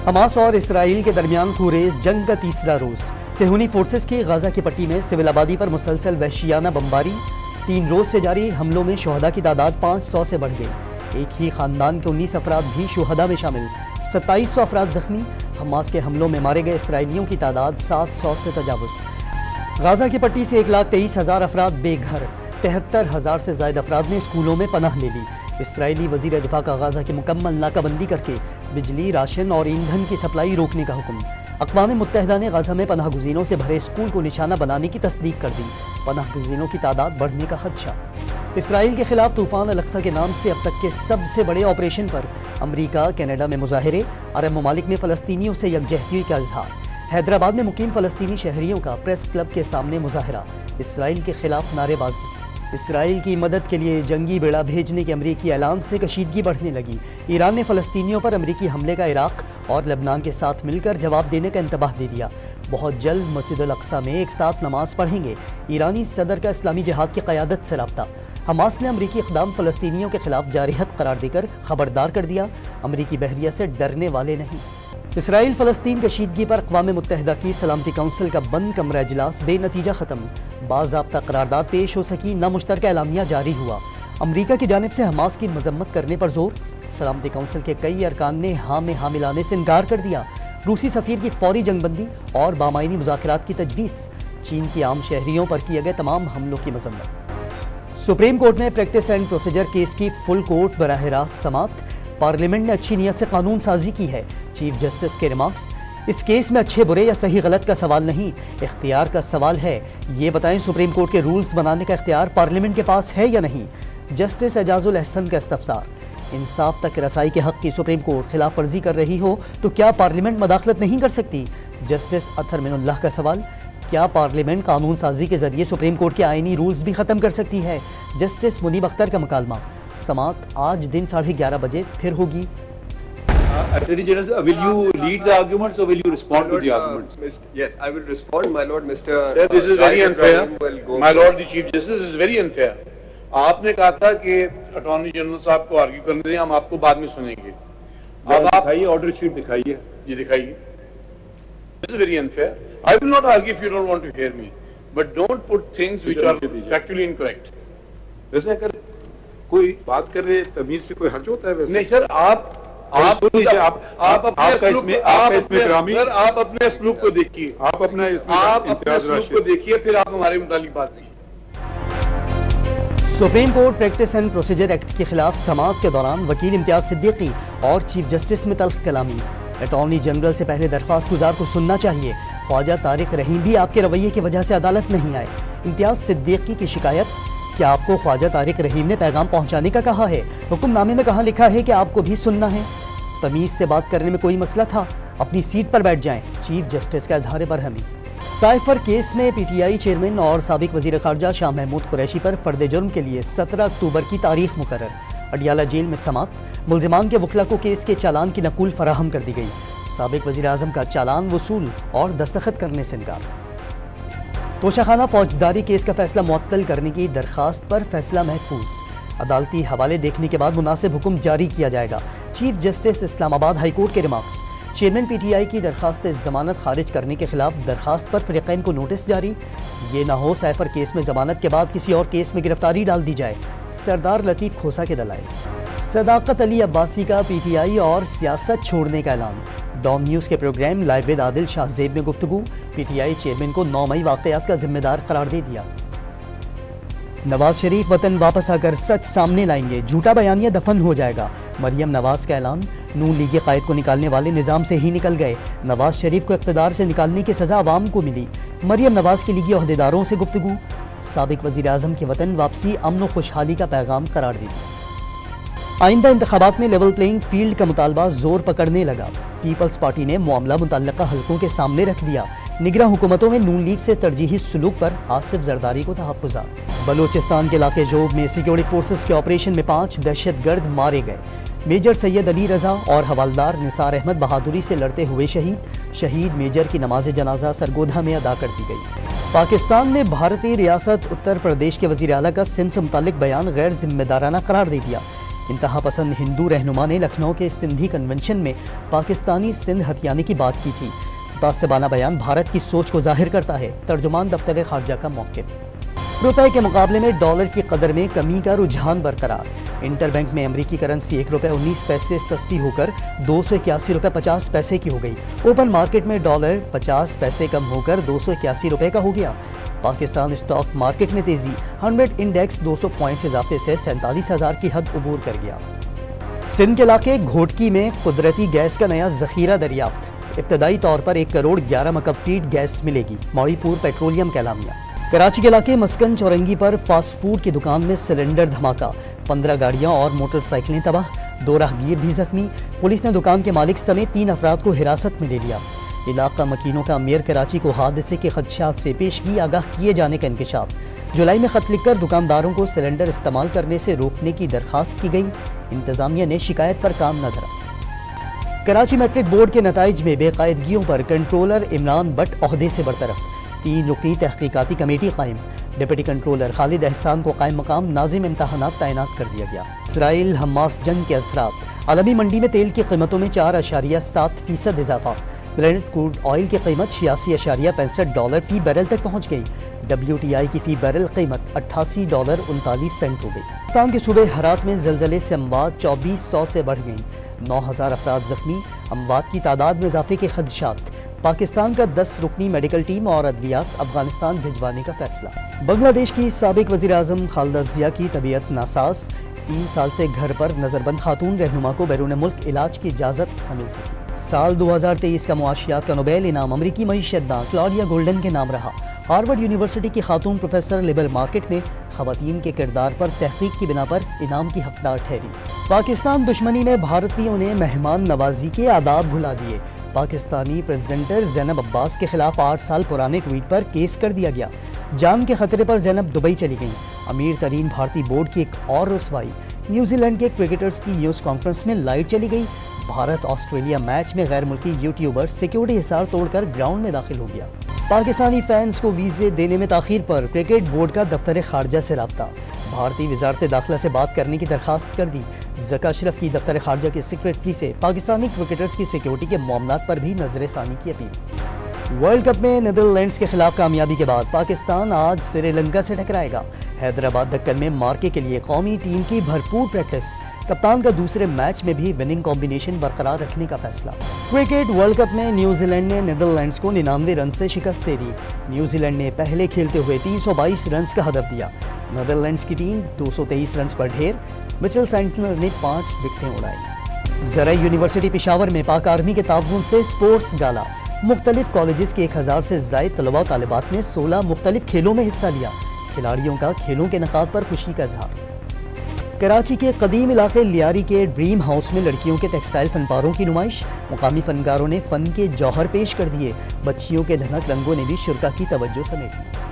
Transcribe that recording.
Hamas اور اسرائیل کے درمیان خوریز جنگ کا تیسرا روز۔ صہیونی فورسز کی غزہ کی پٹی میں سول آبادی پر مسلسل وحشیانہ بمباری۔ 3 روز سے جاری حملوں میں شہداء کی تعداد 500 سے بڑھ گئی۔ ایک ہی خاندان کے 19 افراد بھی شہداء میں شامل، 2700 افراد زخمی۔ حماس کے حملوں میں مارے گئے اسرائیلیوں کی تعداد 700 سے تجاوز۔ غزہ کی پٹی سے 1,23,000 افراد بے گھر، 73,000 سے زائد افراد نے اسکولوں میں پناہ لے لی۔ اسرائیلی وزیر دفاع کا غزہ کی مکمل ناکہ بندی کر کے بجلی، راشن اور ایندھن کی سپلائی روکنے کا حکم۔ اقوام متحدہ نے غزہ میں پناہ گزینوں سے بھرے اسکول کو نشانہ بنانے کی تصدیق کر دی۔ پناہ گزینوں کی تعداد بڑھنے کا خدشہ۔ اسرائیل کے خلاف طوفان الاقصی کے نام سے اب تک کے سب سے بڑے آپریشن پر امریکہ، کینیڈا میں مظاہرے، عرب ممالک میں فلسطینیوں سے یکجہتی کا اظہار۔ حیدرآباد میں مقیم فلسطینی شہریوں کا پریس کلب کے سامنے مظاہرہ، اسرائیل کے خلاف نعرے بازی۔ اسرائیل کی مدد کے لیے جنگی بیڑا بھیجنے کے امریکی اعلان سے کشیدگی بڑھنے لگی۔ ایران نے فلسطینیوں پر امریکی حملے کا عراق اور لبنان کے ساتھ مل کر جواب دینے کا انتباہ دے دیا۔ بہت جلد مسجد الاقصی میں ایک ساتھ نماز پڑھیں گے، ایرانی صدر کا اسلامی جہاد کی قیادت سے رابطہ۔ حماس نے امریکی اقدام فلسطینیوں کے خلاف جارحت قرار دے کر خبردار کر دیا، امریکی بحریہ سے ڈرنے والے نہیں۔ اسرائیل فلسطین کشیدگی پر اقوام متحدہ کی سلامتی کونسل کا بند کمرہ اجلاس بے نتیجہ ختم۔ باضابطہ قرارداد پیش ہو سکی نہ، مشترکہ اعلامیہ جاری ہوا۔ امریکہ کی جانب سے حماس کی مذمت کرنے پر زور، سلامتی کونسل کے کئی ارکان نے ہاں میں ہاں ملانے سے انکار کر دیا۔ روسی سفیر کی فوری جنگ بندی اور بامعنی مذاکرات کی تجویز، چین کی عام شہریوں پر کیے گئے تمام حملوں کی مذمت۔ سپریم کورٹ میں پریکٹس اینڈ پروسیجر کیس کی فل کورٹ براہ راست سماعت۔ پارلیمنٹ نے اچھی نیت سے قانون سازی کی ہے، چیف جسٹس کے ریمارکس۔ اس کیس میں اچھے برے یا صحیح غلط کا سوال نہیں، اختیار کا سوال ہے۔ یہ بتائیں سپریم کورٹ کے رولز بنانے کا اختیار پارلیمنٹ کے پاس ہے یا نہیں؟ جسٹس اعجاز الاحسن کا استفسار۔ انصاف تک رسائی کے حق کی سپریم کورٹ خلاف ورزی کر رہی ہو تو کیا پارلیمنٹ مداخلت نہیں کر سکتی؟ جسٹس اطہر من اللہ کا سوال۔ کیا پارلیمنٹ قانون سازی کے ذریعے سپریم کورٹ کے آئینی رولز بھی ختم کر سکتی ہے؟ جسٹس منیب اختر کا مکالمہ۔ سماعت آج دن 11:30 بجے پھر ہوگی۔ Attorney General, will you lead the arguments or will you respond to the arguments? Yes, I will respond, my lord. Mr. Sir, this is very unfair. My lord, the Chief Justice, this is very unfair. آپ نے کہا تھا کہ attorney general صاحب کو argue کرنے دیں، ہم آپ کو بعد میں سنیں گے۔ اب آپ دکھائیے، آرڈر شیٹ دکھائیے۔ یہ دکھائیے۔ This is very unfair. I will not argue if you don't want to hear me, but don't put things which are factually incorrect. ویسے اگر کوئی بات کر رہے تمیز سے کوئی حرج ہوتا ہے؟ ویسے نہیں سر، آپ اپنے اسلوب کو دیکھیے، آپ اپنے اسلوب کو دیکھیے، پھر آپ ہمارے متعلق بات نہیں۔ Supreme court practice and procedure act کے خلاف سماعت کے دوران وکیل امتیاز صدیقی اور چیف جسٹس میں تلخ کلامی۔ اٹارنی جنرل سے پہلے درخواست گزار کو سننا چاہیے، خواجہ طارق رحیم بھی آپ کے رویے کی وجہ سے عدالت نہیں آئے۔ امتیاز صدیقی کی شکایت، کیا آپ کو خواجہ طارق رحیم نے پیغام پہنچانے کا کہا ہے؟ حکم نامے میں کہاں لکھا ہے کہ آپ کو بھی سننا ہے؟ تمیز سے بات کرنے میں کوئی مسئلہ تھا؟ اپنی سیٹ پر بیٹھ جائیں، چیف جسٹس کا اظہار برہمی۔ سائفر کیس میں پی ٹی آئی چیئرمین اور سابق وزیر خارجہ شاہ محمود قریشی پر فرد جرم کے لیے 17 اکتوبر کی تاریخ مقرر۔ اڈیالہ جیل میں سماعت، ملزمان کے وکلا کو کیس کے چالان کی نقول فراہم کر دی گئی۔ سابق وزیر اعظم کا چالان وصول اور دستخط کرنے سے انکار۔ توشہ خانہ فوجداری کیس کا فیصلہ معطل کرنے کی درخواست پر فیصلہ محفوظ، عدالتی حوالے دیکھنے کے بعد مناسب حکم جاری کیا جائے گا۔ چیف جسٹس اسلام آباد ہائی کورٹ کے remarks. Chairman P T I کی درخواست ضمانت خارج کرنے کے خلاف درخواست پر فریقین کو نوٹس جاری۔ یہ نہ ہو سائفر کیس میں ضمانت کے بعد کسی اور کیس میں گرفتاری ڈال دی جائے، سردار لطیف کھوسا کے دلائل۔ صداقت علی عباسی کا پی ٹی آئی اور سیاست چھوڑنے کا اعلان۔ ڈوم نیوز کے پروگرام لائیو ود عادل شاہ زیب میں گفتگو، پی ٹی آئی چیئرمین کو 9 مئی واقعات کا ذمہ دار قرار دے دیا۔ نواز شریف وطن واپس آ کر سچ سامنے لائیں گے، جھوٹا بیانیہ دفن ہو جائے گا، مریم نواز کا اعلان۔ نون لیگ قائد کو نکالنے والے نظام سے ہی نکل گئے، نواز شریف کو اقتدار سے نکالنے کی سزا عوام کو ملی۔ مریم نواز کے لیگی عہدیداروں سے گفتگو، سابق وزیر اعظم کی وطن واپسی امن و خوشحالی کا پیغام قرار دی۔ آئندہ انتخابات میں لیول پلینگ فیلڈ کا مطالبہ زور پکڑنے لگا، پیپلز پارٹی نے معاملہ متعلقہ حلقوں کے سامنے رکھ دیا۔ نگراں حکومتوں میں نون لیگ سے ترجیحی سلوک پر آصف زرداری کو تحفظات۔ بلوچستان کے علاقے جوب میں سیکیورٹی فورسز کے آپریشن میں 5 دہشت گرد مارے گئے، میجر سید علی رضا اور حوالدار نثار احمد بہادری سے لڑتے ہوئے شہید میجر کی نماز جنازہ سرگودھا میں ادا کر دی گئی۔ پاکستان نے بھارتی ریاست اتر پردیش کے وزیر اعلیٰ کا سندھ سے متعلق بیان غیر ذمہ دارانہ قرار دے دیا۔ انتہا پسند ہندو رہنما نے لکھنؤ کے سندھی کنونشن میں پاکستانی سندھ ہتھیانے کی بات کی تھی۔ متعصبانہ بیان بھارت کی سوچ کو ظاہر کرتا ہے، ترجمان دفتر خارجہ کا موقف۔ روپے کے مقابلے میں ڈالر کی قدر میں کمی کا رجحان برقرار۔ انٹر بینک میں امریکی کرنسی 1 روپے 19 پیسے سستی ہو کر 281 روپے 50 پیسے کی ہو گئی۔ اوپن مارکیٹ میں ڈالر 50 پیسے کم ہو کر 281 روپے کا ہو گیا۔ پاکستان اسٹاک مارکیٹ میں تیزی، 100 انڈیکس 200 پوائنٹس اضافے سے 47,000 کی حد عبور کر گیا۔ سندھ کے علاقے گھوٹکی میں قدرتی گیس کا نیا ذخیرہ دریافت، ابتدائی طور پر 1 کروڑ 11 مکعب فیٹ گیس ملے گی، موئی پور پیٹرولیم کا اعلامیہ۔ کراچی کے علاقے مسکن چورنگی پر فاسٹ فوڈ کی دکان میں سلنڈر دھماکہ، 15 گاڑیاں اور موٹر سائیکلیں تباہ، 2 راہگیر بھی زخمی۔ پولیس نے دکان کے مالک سمیت 3 افراد کو حراست میں لے لیا۔ علاقہ مکینوں کا امیر کراچی کو حادثے کے خدشات سے پیشگی آگاہ کیے جانے کا انکشاف۔ جولائی میں خط لکھ کر دکانداروں کو سلنڈر استعمال کرنے سے روکنے کی درخواست کی گئی، انتظامیہ نے شکایت پر کام نہ دھرا۔ کراچی میٹرک بورڈ کے نتائج میں بے قاعدگیوں پر کنٹرولر عمران بٹ عہدے سے برطرف، 3 رکنی تحقیقاتی کمیٹی قائم، ڈپٹی کنٹرولر خالد احسان کو قائم مقام ناظم امتحانات تعینات کر دیا گیا۔ اسرائیل حماس جنگ کے اثرات، عالمی منڈی میں تیل کی قیمتوں میں 4.7% اضافہ، برینٹ کروڈ آئل کی قیمت $86.65 فی بیرل تک پہنچ گئی، WTI کی فی بیرل قیمت $88.39 ہو گئی۔ پاکستان کے صوبے ہرات میں زلزلے سے اموات 2400 سے بڑھ گئیں، 9000 افراد زخمی، اموات کی تعداد میں اضافے کے خدشات۔ پاکستان کا 10 رکنی میڈیکل ٹیم اور ادویات افغانستان بھجوانے کا فیصلہ۔ بنگلہ دیش کی سابق وزیر اعظم خالدہ ضیاء کی طبیعت ناساز، 3 سال سے گھر پر نظر بند خاتون رہنما کو بیرون ملک علاج کی اجازت نہ مل سکی۔ سال 2023 کا معاشیات کا نوبیل انعام امریکی معیشت داں کلاڈیا گولڈن کے نام رہا۔ ہارورڈ یونیورسٹی کی خاتون پروفیسر لیبر مارکیٹ میں خواتین کے کردار پر تحقیق کی بنا پر انعام کی حقدار ٹھہری۔ پاکستان دشمنی میں بھارتیوں نے مہمان نوازی کے آداب بھلا دیے، پاکستانی پریزیڈنٹ زینب عباس کے خلاف 8 سال پرانے ٹویٹ پر کیس کر دیا گیا۔ جان کے خطرے پر زینب دبئی چلی گئیں، امیر ترین بھارتی بورڈ کی ایک اور رسوائی۔ نیوزی لینڈ کے کرکٹرز کی نیوز کانفرنس میں لائٹ چلی گئی۔ بھارت آسٹریلیا میچ میں غیر ملکی یوٹیوبر سیکیورٹی حصار توڑ کر گراؤنڈ میں داخل ہو گیا۔ پاکستانی فینس کو ویزے دینے میں تاخیر پر کرکٹ بورڈ کا دفتر خارجہ سے رابطہ، بھارتی وزارت داخلہ سے بات کرنے کی درخواست کر دی۔ ذکا اشرف کی دفتر خارجہ کے سیکریٹری سے پاکستانی کرکٹرز کی سیکیورٹی کے معاملات پر بھی نظر ثانی کی اپیل۔ ورلڈ کپ میں نیدرلینڈز کے خلاف کامیابی کے بعد پاکستان آج سری لنکا سے ٹکرائے گا۔ حیدرآباد دکن میں مارکے کے لیے قومی ٹیم کی بھرپور پریکٹس، کپتان کا دوسرے میچ میں بھی وننگ کمبینیشن برقرار رکھنے کا فیصلہ۔ کرکٹ ورلڈ کپ میں نیوزی لینڈ نے نیدرلینڈز کو 99 رن سے شکست دے دی۔ نیوزی لینڈ نے پہلے کھیلتے ہوئے 322 رنز کا ہدف دیا۔ نیدرلینڈز کی ٹیم 223 رنز پر ڈھیر، مچل سینٹنر نے 5 وکٹیں اڑائی۔ زرعی یونیورسٹی پشاور میں پاک آرمی کے تعاون سے سپورٹس گالا، مختلف کالجز کے 1000 سے زائد طلباء و طالبات نے 16 مختلف کھیلوں میں حصہ لیا۔ کھلاڑیوں کا کھیلوں کے انعقاد پر خوشی کا اظہار۔ کراچی کے قدیم علاقے لیاری کے ڈریم ہاؤس میں لڑکیوں کے ٹیکسٹائل فن پاروں کی نمائش، مقامی فنکاروں نے فن کے جوہر پیش کر دیے، بچیوں کے دھنک رنگوں نے بھی شرکا کی توجہ سمیٹی۔